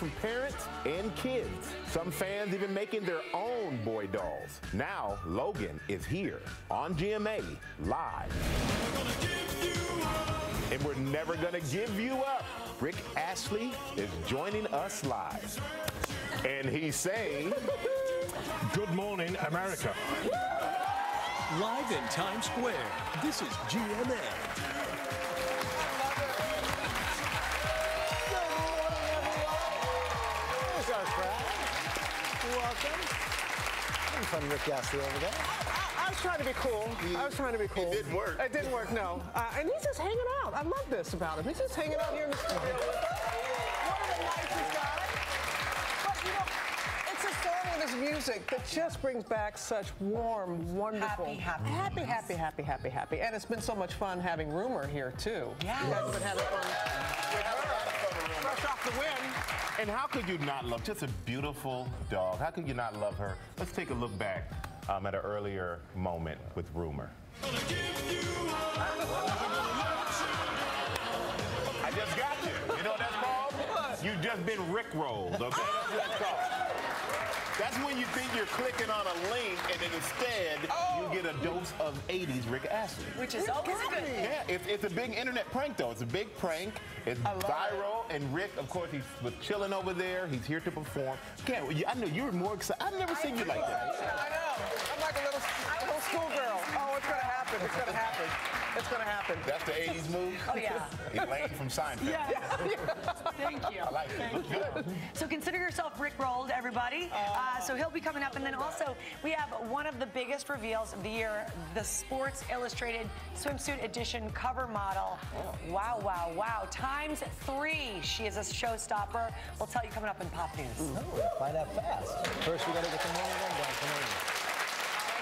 from parents and kids. Some fans even making their own boy dolls. Now, Logan is here on GMA Live. And we're never gonna give you up. Rick Astley is joining us live. And he's saying, "Good morning, America." Live in Times Square, this is GMA. Welcome. I'm from Rick Astley over there. I was trying to be cool. It didn't work. It didn't work, no. And he's just hanging out. I love this about him. He's just hanging out here in the studio. One of the nicest guys. But, you know, it's a song with his music that just brings back such warm, wonderful... Happy. And it's been so much fun having Rumor here, too. Yeah. You guys have been having fun with her. Fresh off the win. And how could you not love, just a beautiful dog, how could you not love her? Let's take a look back at an earlier moment with Rumor. I just got you. You know what that's called? What? You've just been Rickrolled, okay? That's what that's called. That's when you think you're clicking on a link and then instead you get a dose of 80s Rick Astley. Which is always a good thing. Yeah, it's a big internet prank though. It's a big prank. It's viral. And Rick, of course, he's chilling over there. He's here to perform. I know you were more excited. I've never seen you like that. I know. I'm like a little schoolgirl. Oh, it's going to happen. It's going to happen. It's going to happen. That's the 80s move? Oh, yeah. Elaine from Seinfeld. Yeah. Thank you. I like it. Thank you. So consider yourself Rick-rolled, everybody. So he'll be coming up. And then also, we have one of the biggest reveals of the year, the Sports Illustrated Swimsuit Edition cover model. Wow. Times 3. She is a showstopper. We'll tell you coming up in Pop News. Find out fast. First, we got to get the morning rundown. Come on.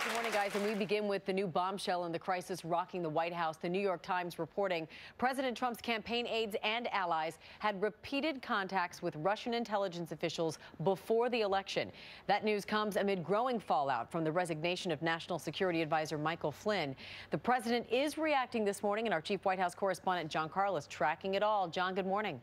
Good morning, guys, and we begin with the new bombshell in the crisis rocking the White House. The New York Times reporting President Trump's campaign aides and allies had repeated contacts with Russian intelligence officials before the election. That news comes amid growing fallout from the resignation of National Security Advisor Michael Flynn. The president is reacting this morning, and our chief White House correspondent John Carl is tracking it all. John, good morning.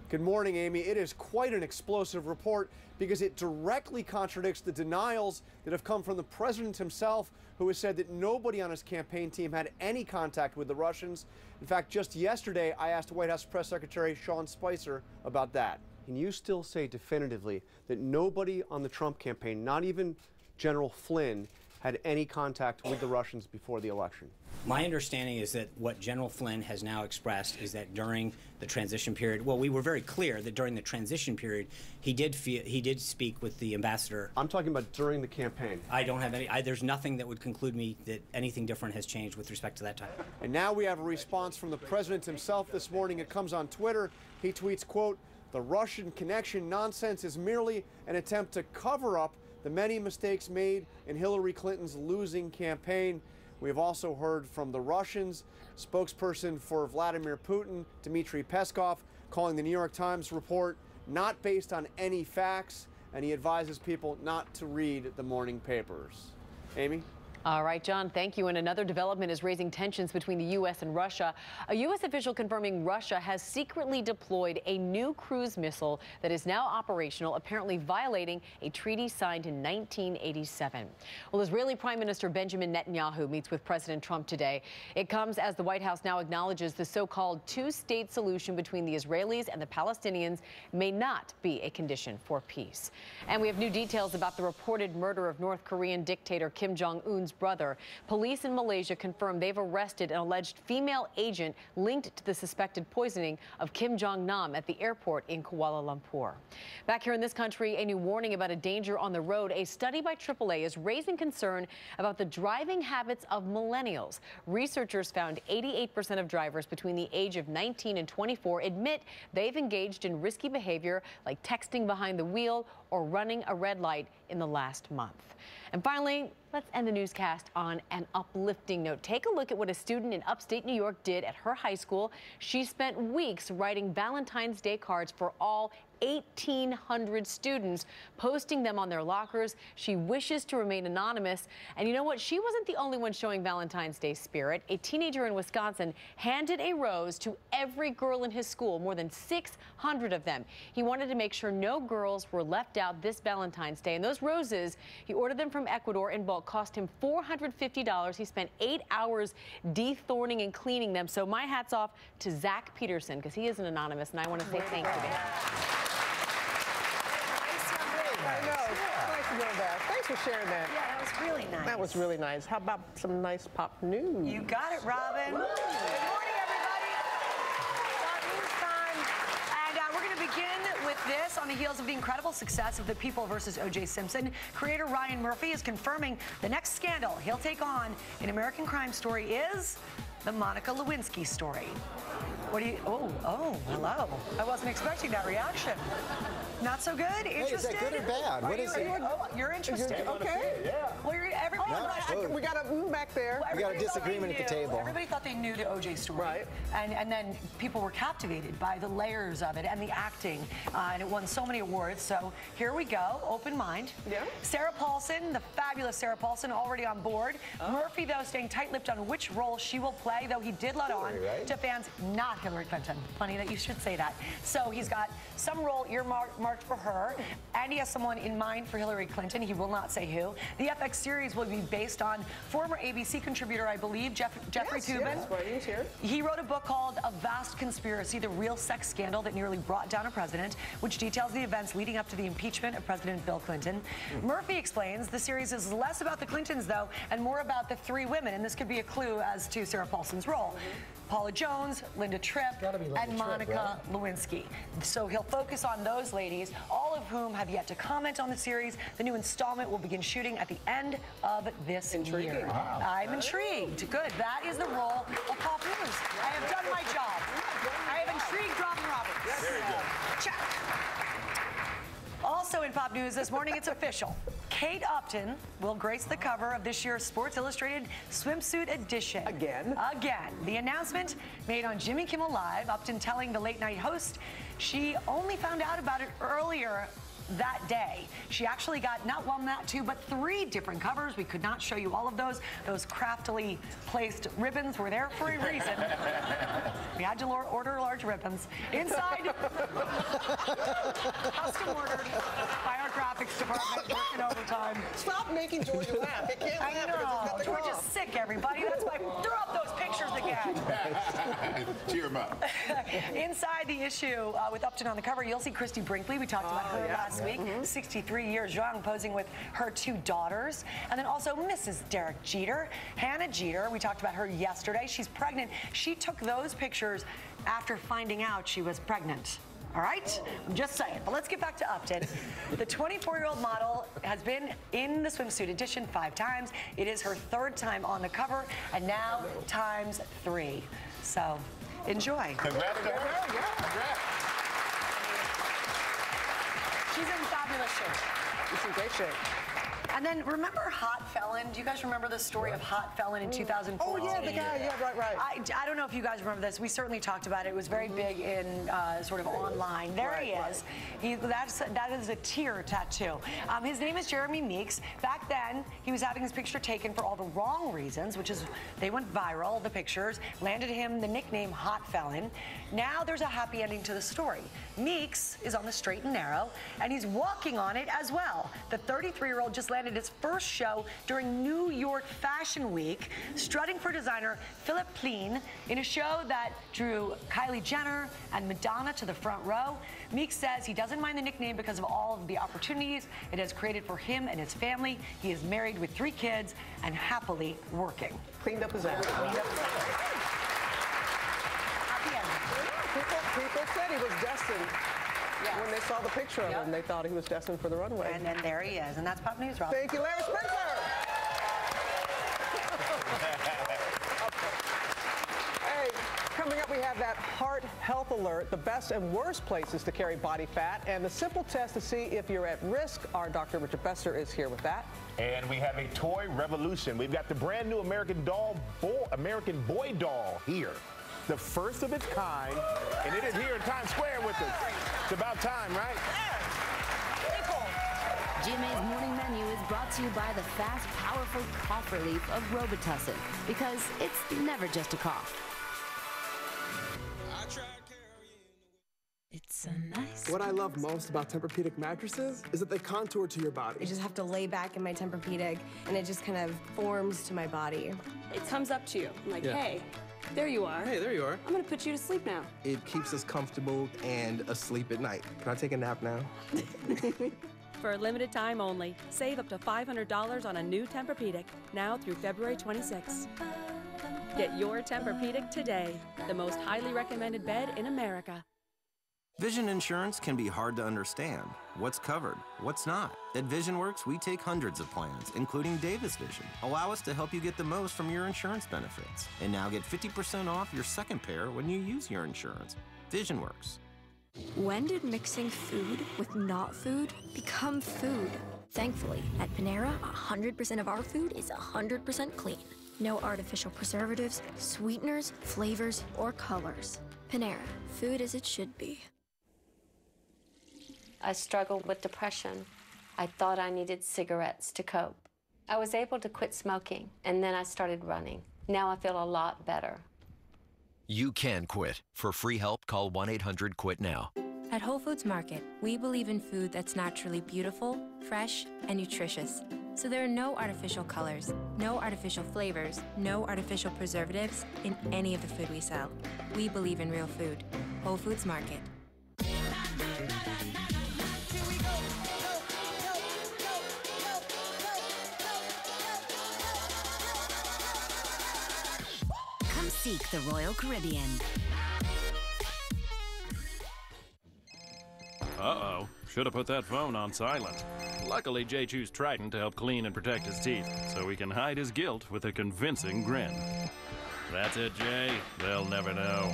Good morning, Amy. It is quite an explosive report because it directly contradicts the denials that have come from the president himself, who has said that nobody on his campaign team had any contact with the Russians. In fact, just yesterday, I asked White House Press Secretary Sean Spicer about that. Can you still say definitively that nobody on the Trump campaign, not even General Flynn, had any contact with the Russians before the election? My understanding is that what General Flynn has now expressed is that during the transition period, well, we were very clear that during the transition period, he did speak with the ambassador. I'm talking about during the campaign. I don't have any, there's nothing that would conclude me that anything different has changed with respect to that time. And now we have a response from the president himself this morning. It comes on Twitter. He tweets, quote, "The Russian connection nonsense is merely an attempt to cover up the many mistakes made in Hillary Clinton's losing campaign." We have also heard from the Russians. Spokesperson for Vladimir Putin, Dmitry Peskov, calling the New York Times report not based on any facts, and he advises people not to read the morning papers. Amy? All right, John, thank you. And another development is raising tensions between the U.S. and Russia. A U.S. official confirming Russia has secretly deployed a new cruise missile that is now operational, apparently violating a treaty signed in 1987. Well, Israeli Prime Minister Benjamin Netanyahu meets with President Trump today. It comes as the White House now acknowledges the so-called two-state solution between the Israelis and the Palestinians may not be a condition for peace. And we have new details about the reported murder of North Korean dictator Kim Jong-un's brother. Police in Malaysia confirmed they've arrested an alleged female agent linked to the suspected poisoning of Kim Jong-nam at the airport in Kuala Lumpur. Back here in this country, a new warning about a danger on the road. A study by AAA is raising concern about the driving habits of millennials. Researchers found 88% of drivers between the age of 19 and 24 admit they've engaged in risky behavior like texting behind the wheel or running a red light in the last month. And finally, let's end the newscast on an uplifting note. Take a look at what a student in upstate New York did at her high school. She spent weeks writing Valentine's Day cards for all 1,800 students, posting them on their lockers. She wishes to remain anonymous. And you know what? She wasn't the only one showing Valentine's Day spirit. A teenager in Wisconsin handed a rose to every girl in his school, more than 600 of them. He wanted to make sure no girls were left out this Valentine's Day. And those roses, he ordered them from Ecuador in bulk, cost him $450. He spent 8 hours dethorning and cleaning them. So my hat's off to Zach Peterson, because he is an anonymous, and I want to say thank you to him. I know. Nice to know that. Thanks for sharing that. Yeah, that was really nice. That was really nice. How about some nice pop news? You got it, Robin. Good morning, everybody. Pop news time. And we're going to begin with this. On the heels of the incredible success of The People versus O.J. Simpson, creator Ryan Murphy is confirming the next scandal he'll take on in American Crime Story is the Monica Lewinsky story. What do you, oh, hello. I wasn't expecting that reaction. Not so good? Interested? Hey, is that good or bad? What is it? You're interested. Okay. Yeah. Well, everybody, We got a back there. We got a disagreement at the table. Everybody thought they knew the O.J. story. Right. And then people were captivated by the layers of it and the acting. And it won so many awards. So here we go. Open mind. Yeah. Sarah Paulson, the fabulous Sarah Paulson, already on board. Murphy, though, staying tight-lipped on which role she will play, though he did let on to fans, not Hillary Clinton. Funny that you should say that. So he's got some role earmarked for her, and he has someone in mind for Hillary Clinton. He will not say who. The FX series will be based on former ABC contributor, I believe, Jeffrey Toobin. Yes, right, he's here. He wrote a book called A Vast Conspiracy, the real sex scandal that nearly brought down a president, which details the events leading up to the impeachment of President Bill Clinton. Murphy explains the series is less about the Clintons, though, and more about the three women, and this could be a clue as to Sarah Paulson's role. Paula Jones, Linda Tripp, and Monica Lewinsky. So he'll focus on those ladies, all of whom have yet to comment on the series. The new installment will begin shooting at the end of this year. Wow. I'm intrigued. Good. That is the role of Pop News. I have done my job. I have intrigued Robin Roberts. Very good. Check. Also in Pop News this morning, it's official. Kate Upton will grace the cover of this year's Sports Illustrated swimsuit edition. Again? Again. The announcement made on Jimmy Kimmel Live, Upton telling the late-night host she only found out about it earlier that day. She actually got not one, not two, but 3 different covers. We could not show you all of those. Those craftily placed ribbons were there for a reason. We had to order large ribbons. Inside, custom ordered by our graphics department, working overtime. Stop making Georgia laugh. It can't laugh because there's nothing Georgia's wrong. sick, everybody. That's why throw up those pictures again. Cheer him up. Inside the issue with Upton on the cover, you'll see Christy Brinkley. We talked about her last week, 63 years young, posing with her 2 daughters. And then also Mrs. Derek Jeter, Hannah Jeter. We talked about her yesterday. She's pregnant. She took those pictures after finding out she was pregnant. All right? I'm just saying. But let's get back to Upton. The 24-year-old model has been in the swimsuit edition 5 times. It is her 3rd time on the cover, and now times 3. So enjoy. Congrats to her. Congrats. She's in fabulous shape. She's in great shape. And then remember Hot Felon? Do you guys remember the story of Hot Felon in 2014? Oh, yeah, the guy. Yeah, right. I don't know if you guys remember this. We certainly talked about it. It was very big in sort of online. There he is. That is a tear tattoo. His name is Jeremy Meeks. Back then, he was having his picture taken for all the wrong reasons, which is they went viral, the pictures, landed him the nickname Hot Felon. Now there's a happy ending to the story. Meeks is on the straight and narrow, and he's walking on it as well. The 33-year-old just landed its first show during New York Fashion Week, strutting for designer Philip Plein in a show that drew Kylie Jenner and Madonna to the front row. Meeks says he doesn't mind the nickname because of all of the opportunities it has created for him and his family. He is married with 3 kids and happily working. Cleaned up his act. Happy ending. People said he was destined. Yes. When they saw the picture of him, they thought he was destined for the runway. And then there he is. And that's Pop News, Rob. Thank you, Larry Spencer. Hey, coming up, we have that heart health alert, the best and worst places to carry body fat, and the simple test to see if you're at risk. Our Dr. Richard Besser is here with that. And we have a toy revolution. We've got the brand new American Boy doll here. The first of its kind, and it is here in Times Square with us. It's about time, right? GMA's morning menu is brought to you by the fast, powerful cough relief of Robitussin, because it's never just a cough. It's a nice. What I love most about Tempur-Pedic mattresses is that they contour to your body. I just have to lay back in my Tempur-Pedic, and it just kind of forms to my body. It comes up to you, like, Yeah. hey, there you are. Hey, there you are. I'm gonna put you to sleep now. It keeps us comfortable and asleep at night. Can I take a nap now? For a limited time only, save up to $500 on a new Tempur-Pedic, now through February 26. Get your Tempur-Pedic today, the most highly recommended bed in America. Vision insurance can be hard to understand. What's covered? What's not? At VisionWorks, we take hundreds of plans, including Davis Vision. Allow us to help you get the most from your insurance benefits. And now get 50% off your second pair when you use your insurance. VisionWorks. When did mixing food with not food become food? Thankfully, at Panera, 100% of our food is 100% clean. No artificial preservatives, sweeteners, flavors, or colors. Panera, food as it should be. I struggled with depression. I thought I needed cigarettes to cope. I was able to quit smoking, and then I started running. Now I feel a lot better. You can quit. For free help, call 1-800-QUIT-NOW. At Whole Foods Market, we believe in food that's naturally beautiful, fresh, and nutritious. So there are no artificial colors, no artificial flavors, no artificial preservatives in any of the food we sell. We believe in real food. Whole Foods Market. Come seek the Royal Caribbean. Uh-oh. Should have put that phone on silent. Luckily, Jay chose Trident to help clean and protect his teeth, so he can hide his guilt with a convincing grin. That's it, Jay. They'll never know.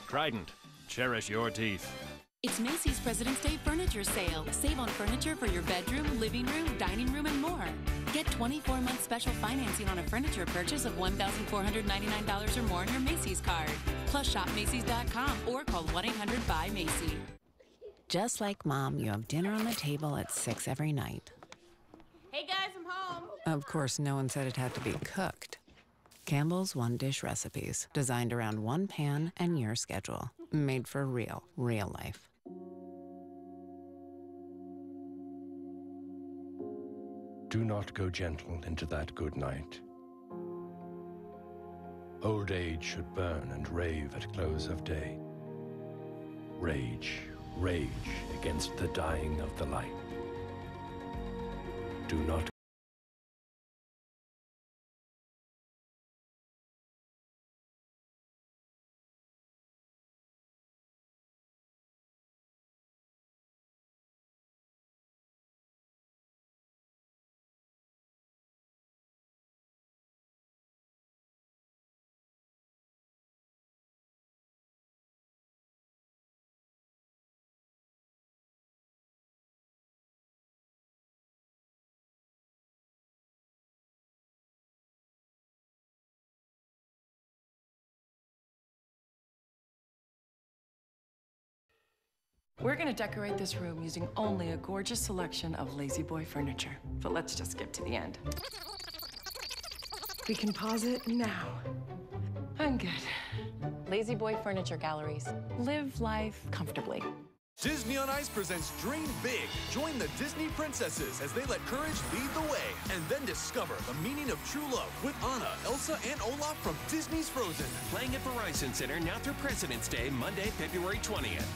Trident, cherish your teeth. It's Macy's President's Day Furniture Sale. Save on furniture for your bedroom, living room, dining room, and more. Get 24-month special financing on a furniture purchase of $1,499 or more on your Macy's card. Plus, shop Macys.com or call 1-800-BUY-MACY. Just like Mom, you have dinner on the table at 6 every night. Hey guys, I'm home. Of course, no one said it had to be cooked. Campbell's one-dish recipes, designed around one pan and your schedule. Made for real life. Do not go gentle into that good night. Old age should burn and rave at close of day. Rage, rage against the dying of the light. Do not We're gonna decorate this room using only a gorgeous selection of Lazy Boy furniture. But let's just skip to the end. We can pause it now. I'm good. Lazy Boy Furniture Galleries. Live life comfortably. Disney on Ice presents Dream Big. Join the Disney princesses as they let courage lead the way and then discover the meaning of true love with Anna, Elsa, and Olaf from Disney's Frozen. Playing at Verizon Center now through President's Day, Monday, February 20th.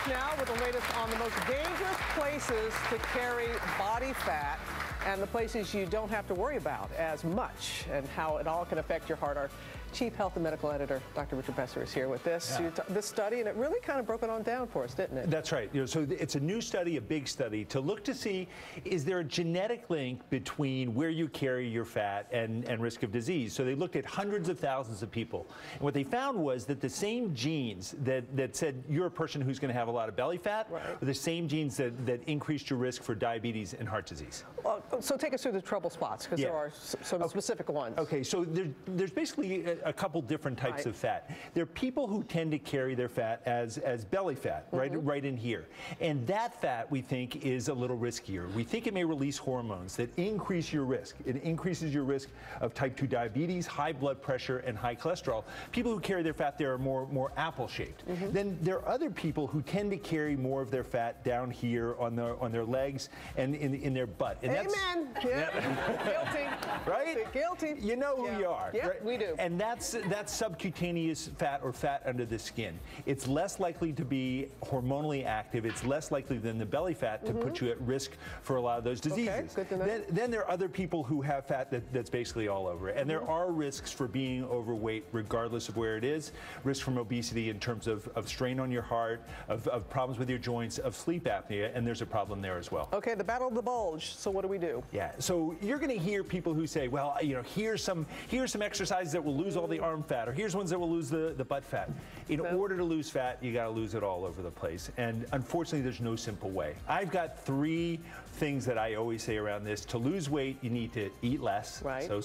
Now with the latest on the most dangerous places to carry body fat and the places you don't have to worry about as much and how it all can affect your heart. Our Chief Health and Medical Editor, Dr. Richard Besser, is here with this. Yeah. This study, and it really kind of broke it on down for us, didn't it? That's right. So it's a new study, a big study, to look to see, is there a genetic link between where you carry your fat and risk of disease? So they looked at hundreds of thousands of people. And what they found was that the same genes that said you're a person who's going to have a lot of belly fat are the same genes that increased your risk for diabetes and heart disease. Well, so take us through the trouble spots, because there are some specific ones. Okay, so there's basically a couple different types of fat. There are people who tend to carry their fat as belly fat, right in here. And that fat, we think, is a little riskier. We think it may release hormones that increase your risk. It increases your risk of type 2 diabetes, high blood pressure, and high cholesterol. People who carry their fat there are more apple-shaped. Then there are other people who tend to carry more of their fat down here on their legs and in their butt. And Amen. Guilty. Right? Guilty. You know who you are. Yeah, right? we do. And that's subcutaneous fat or fat under the skin. It's less likely to be hormonally active. It's less likely than the belly fat to put you at risk for a lot of those diseases. Okay, good to know. Then there are other people who have fat that's basically all over it. And there are risks for being overweight regardless of where it is. Risk from obesity in terms of strain on your heart, of problems with your joints, of sleep apnea, and there's a problem there as well. Okay, the battle of the bulge. So what do we do? Yeah, so you're going to hear people who say, well, you know, here's some exercises that will lose all the arm fat, or here's ones that will lose the butt fat. In order to lose fat, you got to lose it all over the place. And unfortunately, there's no simple way. I've got 3 things that I always say around this. To lose weight, you need to eat less, so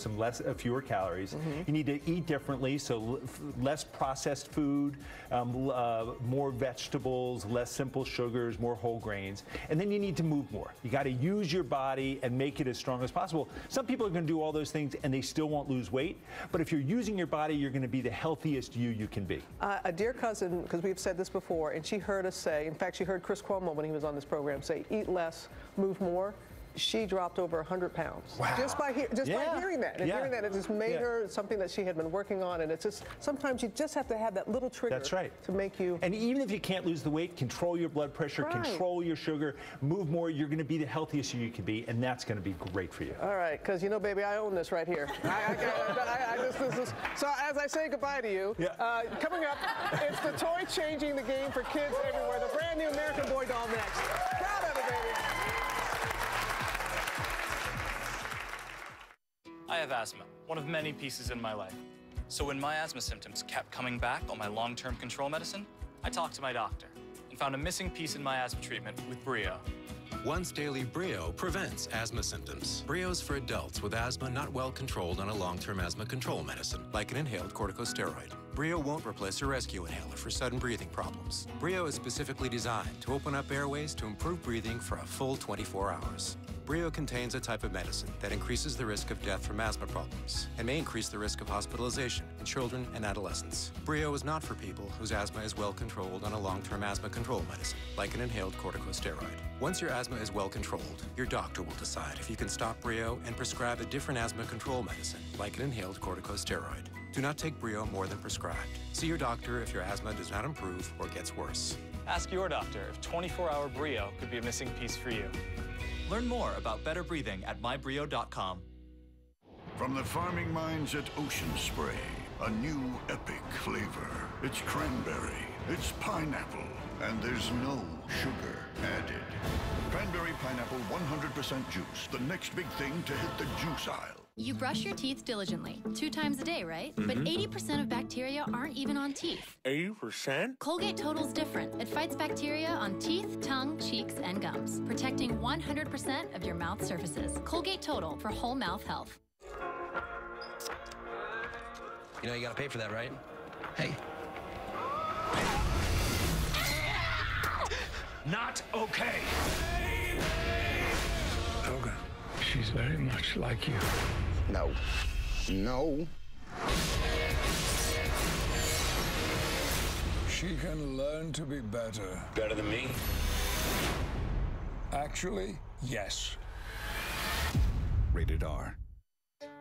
fewer calories. You need to eat differently, so less processed food, more vegetables, less simple sugars, more whole grains. And then you need to move more. You got to use your body and make it as strong as possible. Some people are going to do all those things and they still won't lose weight. But if you're using your body, you're going to be the healthiest you can be. A dear cousin, because we've said this before, and she heard us say, in fact, she heard Chris Cuomo when he was on this program say, eat less, move more. She dropped over 100 pounds. Wow. Just by hearing that. And hearing that, it just made her something that she had been working on. And it's just, sometimes you just have to have that little trigger to make you. And even if you can't lose the weight, control your blood pressure, control your sugar, move more, you're going to be the healthiest you can be, and that's going to be great for you. All right, because you know, baby, I own this right here. So as I say goodbye to you, coming up, it's the toy changing the game for kids everywhere. The brand new American Boy doll next. Proud of it, baby. I have asthma, one of many pieces in my life. So when my asthma symptoms kept coming back on my long-term control medicine, I talked to my doctor and found a missing piece in my asthma treatment with Brio. Once daily Brio prevents asthma symptoms. Brio's for adults with asthma not well controlled on a long-term asthma control medicine, like an inhaled corticosteroid. Brio won't replace your rescue inhaler for sudden breathing problems. Brio is specifically designed to open up airways to improve breathing for a full 24 hours. Brio contains a type of medicine that increases the risk of death from asthma problems and may increase the risk of hospitalization in children and adolescents. Brio is not for people whose asthma is well controlled on a long-term asthma control medicine, like an inhaled corticosteroid. Once your asthma is well controlled, your doctor will decide if you can stop Brio and prescribe a different asthma control medicine, like an inhaled corticosteroid. Do not take Brio more than prescribed. See your doctor if your asthma does not improve or gets worse. Ask your doctor if 24-hour Brio could be a missing piece for you. Learn more about better breathing at mybrio.com. From the farming minds at Ocean Spray, a new epic flavor. It's cranberry, it's pineapple, and there's no sugar added. Cranberry pineapple 100% juice, the next big thing to hit the juice aisle. You brush your teeth diligently, 2 times a day, right? But 80% of bacteria aren't even on teeth. 80%? Colgate Total's different. It fights bacteria on teeth, tongue, cheeks, and gums, protecting 100% of your mouth surfaces. Colgate Total for whole mouth health. You know you gotta pay for that, right? Hey. Not okay. Logan, she's very much like you. No. No. She can learn to be better. Better than me? Actually, yes. Rated R.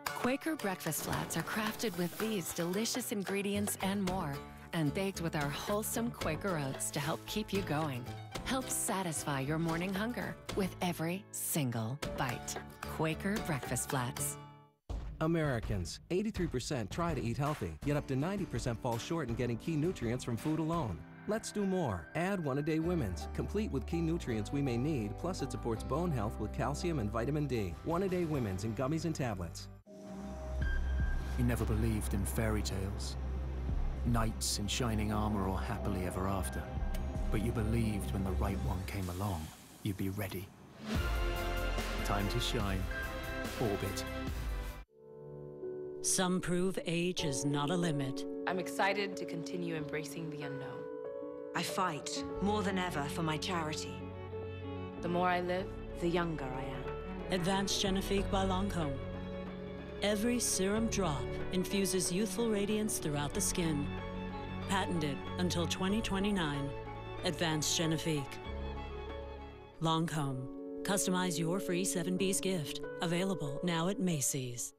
Quaker breakfast flats are crafted with these delicious ingredients and more, and baked with our wholesome Quaker oats to help keep you going. Help satisfy your morning hunger with every single bite. Quaker breakfast flats. Americans, 83% try to eat healthy, yet up to 90% fall short in getting key nutrients from food alone. Let's do more. Add One-A-Day Women's, complete with key nutrients we may need, plus it supports bone health with calcium and vitamin D. One-A-Day Women's in gummies and tablets. You never believed in fairy tales, knights in shining armor or happily ever after. But you believed when the right one came along, you'd be ready. Time to shine. Orbit. Some prove age is not a limit. I'm excited to continue embracing the unknown. I fight more than ever for my charity. The more I live, the younger I am. Advanced Genifique by Lancôme. Every serum drop infuses youthful radiance throughout the skin. Patented until 2029. Advanced Genifique. Lancôme. Customize your free 7B's gift. Available now at Macy's.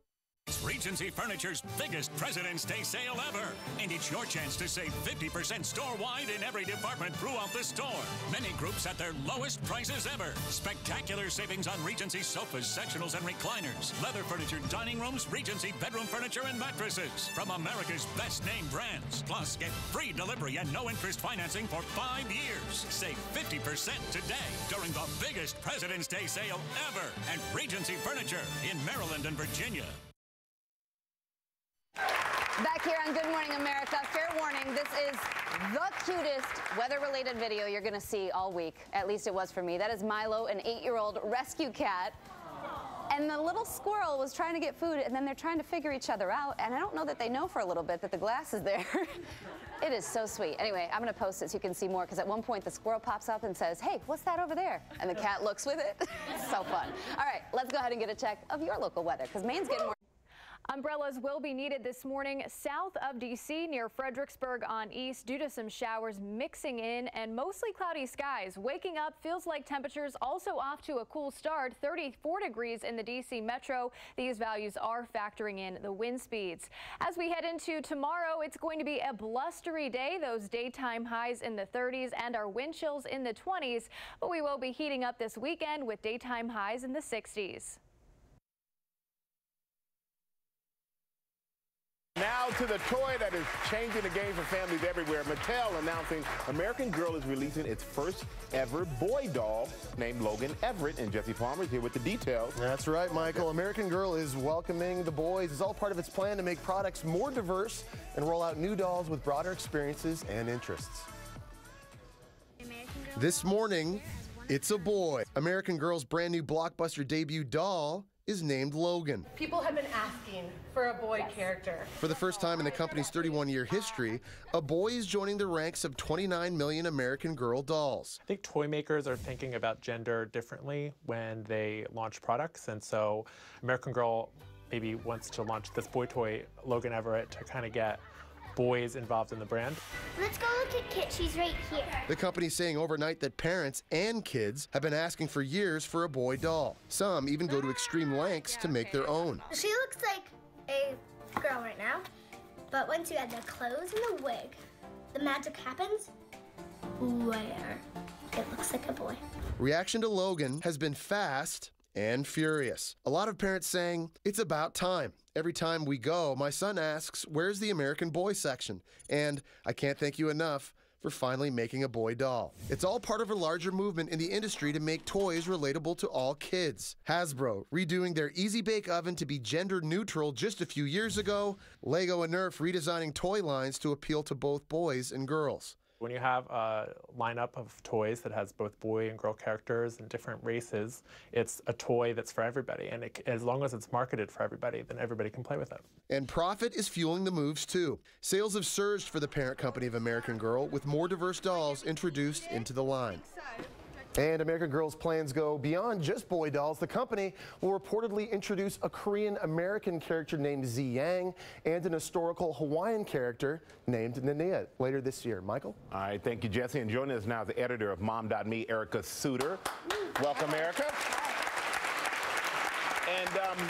It's Regency Furniture's biggest President's Day sale ever. And it's your chance to save 50% store-wide in every department throughout the store. Many groups at their lowest prices ever. Spectacular savings on Regency sofas, sectionals, and recliners. Leather furniture, dining rooms, Regency bedroom furniture, and mattresses. From America's best name brands. Plus, get free delivery and no interest financing for 5 years. Save 50% today during the biggest President's Day sale ever at Regency Furniture in Maryland and Virginia. Back here on Good Morning America, fair warning, this is the cutest weather-related video you're going to see all week. At least it was for me. That is Milo, an 8-year-old rescue cat. And the little squirrel was trying to get food, and then they're trying to figure each other out. And I don't know that they know for a little bit that the glass is there. It is so sweet. Anyway, I'm going to post it so you can see more, because at one point the squirrel pops up and says, "Hey, what's that over there?" And the cat looks with it. It's so fun. All right, let's go ahead and get a check of your local weather, because Maine's getting more. Umbrellas will be needed this morning south of D.C. near Fredericksburg on east due to some showers mixing in and mostly cloudy skies. Waking up feels like temperatures also off to a cool start. 34 degrees in the D.C. metro. These values are factoring in the wind speeds. As we head into tomorrow, it's going to be a blustery day. Those daytime highs in the 30s and our wind chills in the 20s. But we will be heating up this weekend with daytime highs in the 60s. Now to the toy that is changing the game for families everywhere. Mattel announcing American Girl is releasing its first ever boy doll named Logan Everett, and Jesse Palmer is here with the details. That's right, Michael. American Girl is welcoming the boys. It's all part of its plan to make products more diverse and roll out new dolls with broader experiences and interests. This morning, it's a boy. American Girl's brand new blockbuster debut doll is named Logan. People have been asking for a boy character. For the first time in the company's 31-year history, a boy is joining the ranks of 29 million American Girl dolls. I think toy makers are thinking about gender differently when they launch products, and so American Girl maybe wants to launch this boy toy, Logan Everett, to kind of get boys involved in the brand. Let's go look at Kit. She's right here. The company's saying overnight that parents and kids have been asking for years for a boy doll. Some even go to extreme lengths to make their own. She looks like a girl right now, but once you add the clothes and the wig, the magic happens where it looks like a boy. Reaction to Logan has been fast and furious. A lot of parents saying, it's about time. Every time we go, my son asks, where's the American Boy section? And I can't thank you enough for finally making a boy doll. It's all part of a larger movement in the industry to make toys relatable to all kids. Hasbro redoing their Easy Bake Oven to be gender neutral just a few years ago. Lego and Nerf redesigning toy lines to appeal to both boys and girls. When you have a lineup of toys that has both boy and girl characters and different races, it's a toy that's for everybody. And as long as it's marketed for everybody, then everybody can play with it. And profit is fueling the moves too. Sales have surged for the parent company of American Girl, with more diverse dolls introduced into the line. And American Girl's plans go beyond just boy dolls. The company will reportedly introduce a Korean-American character named Z Yang and an historical Hawaiian character named Nanea later this year. Michael? All right, thank you, Jesse. And joining us now is the editor of Mom.me, Erica Suter. Welcome, Erica. And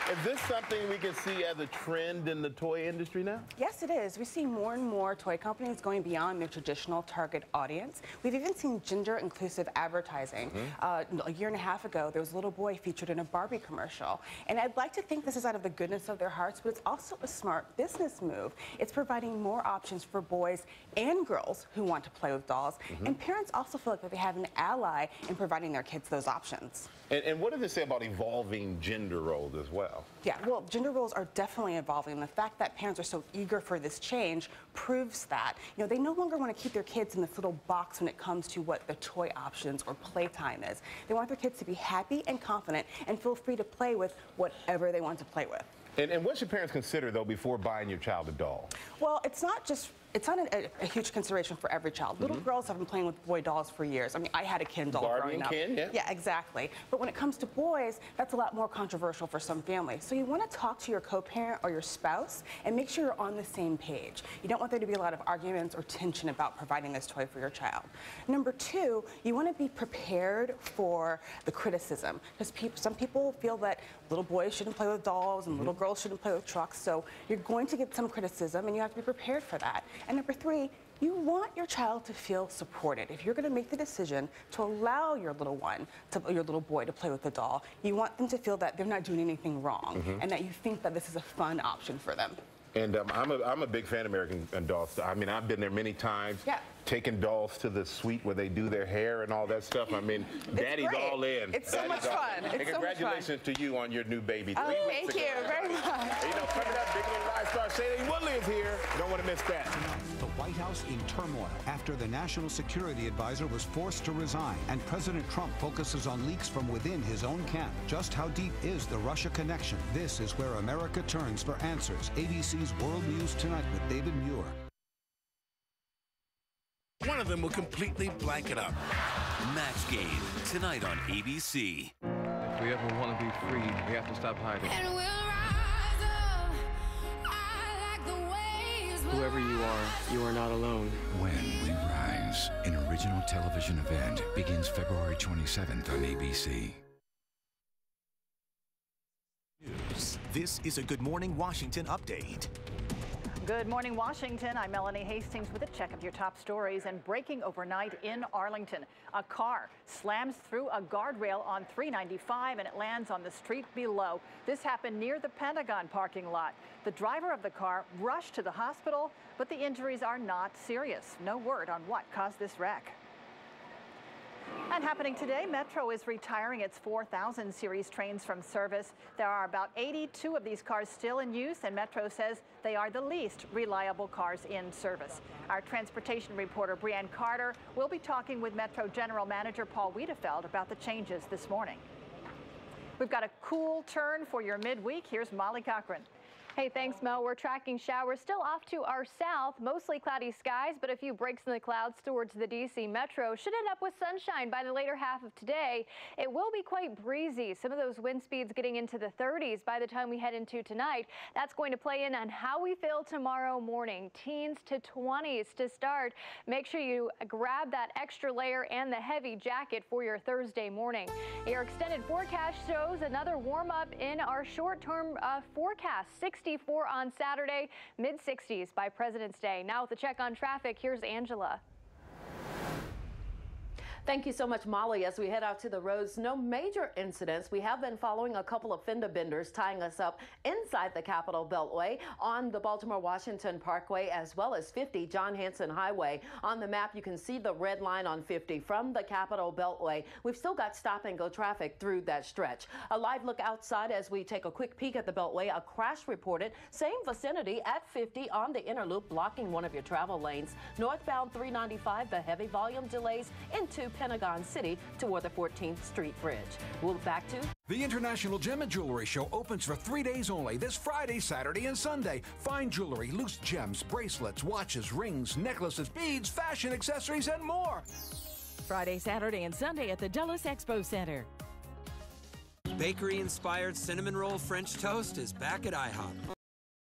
is this something we can see as a trend in the toy industry now? Yes, it is. We see more and more toy companies going beyond their traditional target audience. We've even seen gender-inclusive advertising. A year and a half ago, there was a little boy featured in a Barbie commercial. And I'd like to think this is out of the goodness of their hearts, but it's also a smart business move. It's providing more options for boys and girls who want to play with dolls. And parents also feel like they have an ally in providing their kids those options. And what does it say about evolving gender roles as well? Yeah, well, gender roles are definitely evolving. The fact that parents are so eager for this change proves that. You know, they no longer want to keep their kids in this little box when it comes to what the toy options or playtime is. They want their kids to be happy and confident and feel free to play with whatever they want to play with. And what should parents consider, though, before buying your child a doll? Well, it's not a huge consideration for every child. Little girls have been playing with boy dolls for years. I mean, I had a Ken doll growing up. Ken, yeah. Yeah, exactly. But when it comes to boys, that's a lot more controversial for some families. So you want to talk to your co-parent or your spouse and make sure you're on the same page. You don't want there to be a lot of arguments or tension about providing this toy for your child. Number two, you want to be prepared for the criticism. Because some people feel that little boys shouldn't play with dolls and little girls shouldn't play with trucks. So you're going to get some criticism and you have to be prepared for that. And number three, you want your child to feel supported. If you're going to make the decision to allow your little boy to play with the doll, you want them to feel that they're not doing anything wrong and that you think that this is a fun option for them. And I'm a big fan of American Doll. I mean, I've been there many times. Yeah. Taking dolls to the suite where they do their hair and all that stuff. I mean, Daddy's all in. It's so much fun. And congratulations to you on your new baby. Oh, thank you very much. And, you know, coming up, Big Little Live star Shailene Woodley is here. You don't want to miss that. The White House in turmoil after the national security advisor was forced to resign, and President Trump focuses on leaks from within his own camp. Just how deep is the Russia connection? This is where America turns for answers. ABC's World News Tonight with David Muir. One of them will completely blank it up. Match Game, tonight on ABC. If we ever want to be free, we have to stop hiding. And we'll rise up. I like the waves. Whoever you are not alone. When We Rise, an original television event, begins February 27th on ABC. This is a Good Morning Washington update. Good morning, Washington. I'm Melanie Hastings with a check of your top stories. And breaking overnight in Arlington, a car slams through a guardrail on 395 and it lands on the street below. This happened near the Pentagon parking lot. The driver of the car rushed to the hospital, but the injuries are not serious. No word on what caused this wreck. And happening today, Metro is retiring its 4000 series trains from service. There are about 82 of these cars still in use, and Metro says they are the least reliable cars in service. Our transportation reporter, Brianne Carter, will be talking with Metro General Manager Paul Wiedefeld about the changes this morning. We've got a cool turn for your midweek. Here's Molly Cochran. Hey, thanks, Mo. We're tracking showers still off to our south, mostly cloudy skies, but a few breaks in the clouds towards the D.C. metro. Should end up with sunshine by the later half of today. It will be quite breezy. Some of those wind speeds getting into the 30s by the time we head into tonight. That's going to play in on how we feel tomorrow morning. Teens to 20s to start. Make sure you grab that extra layer and the heavy jacket for your Thursday morning. Your extended forecast shows another warm up in our short-term forecast. 64 on Saturday, mid-60s by President's Day. Now with a check on traffic, here's Angela. Thank you so much, Molly. As we head out to the roads, no major incidents. We have been following a couple of fender benders tying us up inside the Capitol Beltway on the Baltimore-Washington Parkway, as well as 50 John Hanson Highway. On the map, you can see the red line on 50 from the Capitol Beltway. We've still got stop-and-go traffic through that stretch. A live look outside as we take a quick peek at the Beltway. A crash reported, same vicinity at 50 on the inner loop, blocking one of your travel lanes. Northbound 395, the heavy volume delays into Pentagon City toward the 14th Street Bridge. We'll back to the International Gem and Jewelry Show opens for 3 days only, this Friday, Saturday, and Sunday. Fine jewelry, loose gems, bracelets, watches, rings, necklaces, beads, fashion accessories, and more. Friday, Saturday, and Sunday at the Dulles Expo Center. Bakery-inspired cinnamon roll French toast is back at IHOP.